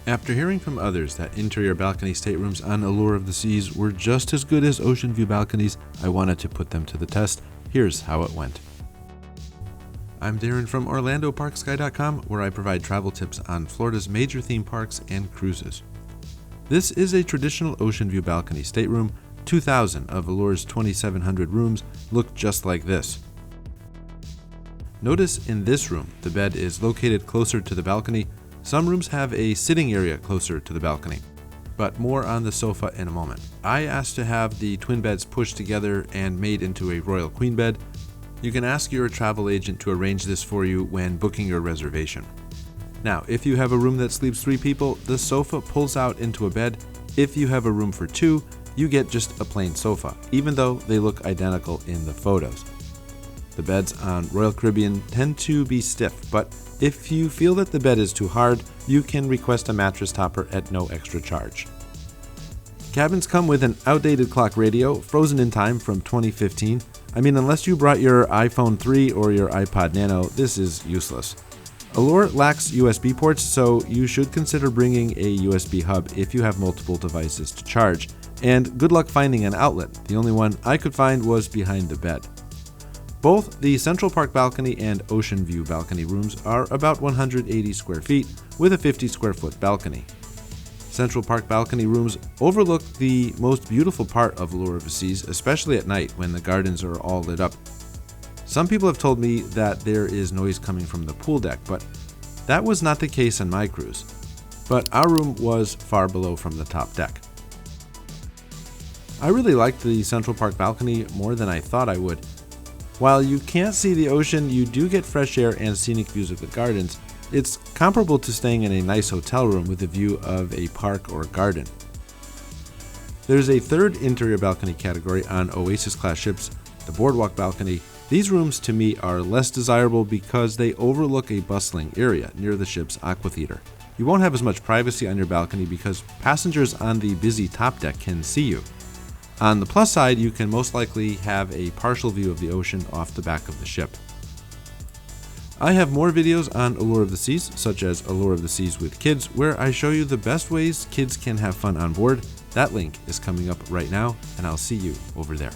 After hearing from others that interior balcony staterooms on Allure of the Seas were just as good as ocean view balconies, I wanted to put them to the test. Here's how it went. I'm Darren from OrlandoParkSky.com, where I provide travel tips on Florida's major theme parks and cruises. This is a traditional ocean view balcony stateroom. 2,000 of Allure's 2,700 rooms look just like this. Notice in this room, the bed is located closer to the balcony. Some rooms have a sitting area closer to the balcony, but more on the sofa in a moment. I asked to have the twin beds pushed together and made into a royal queen bed. You can ask your travel agent to arrange this for you when booking your reservation. Now, if you have a room that sleeps 3 people, the sofa pulls out into a bed. If you have a room for 2, you get just a plain sofa, even though they look identical in the photos. The beds on Royal Caribbean tend to be stiff, but if you feel that the bed is too hard, you can request a mattress topper at no extra charge. Cabins come with an outdated clock radio, frozen in time from 2015. Unless you brought your iPhone 3 or your iPod Nano, this is useless. Allure lacks USB ports, so you should consider bringing a USB hub if you have multiple devices to charge. And good luck finding an outlet. The only one I could find was behind the bed. Both the Central Park balcony and Ocean View balcony rooms are about 180 square feet with a 50 square foot balcony. Central Park balcony rooms overlook the most beautiful part of Allure of the Seas, especially at night when the gardens are all lit up. Some people have told me that there is noise coming from the pool deck, but that was not the case on my cruise. But our room was far below from the top deck. I really liked the Central Park balcony more than I thought I would. While you can't see the ocean, you do get fresh air and scenic views of the gardens. It's comparable to staying in a nice hotel room with a view of a park or garden. There's a third interior balcony category on Oasis-class ships, the Boardwalk balcony. These rooms to me are less desirable because they overlook a bustling area near the ship's aqua theater. You won't have as much privacy on your balcony because passengers on the busy top deck can see you. On the plus side, you can most likely have a partial view of the ocean off the back of the ship. I have more videos on Allure of the Seas, such as Allure of the Seas with Kids, where I show you the best ways kids can have fun on board. That link is coming up right now, and I'll see you over there.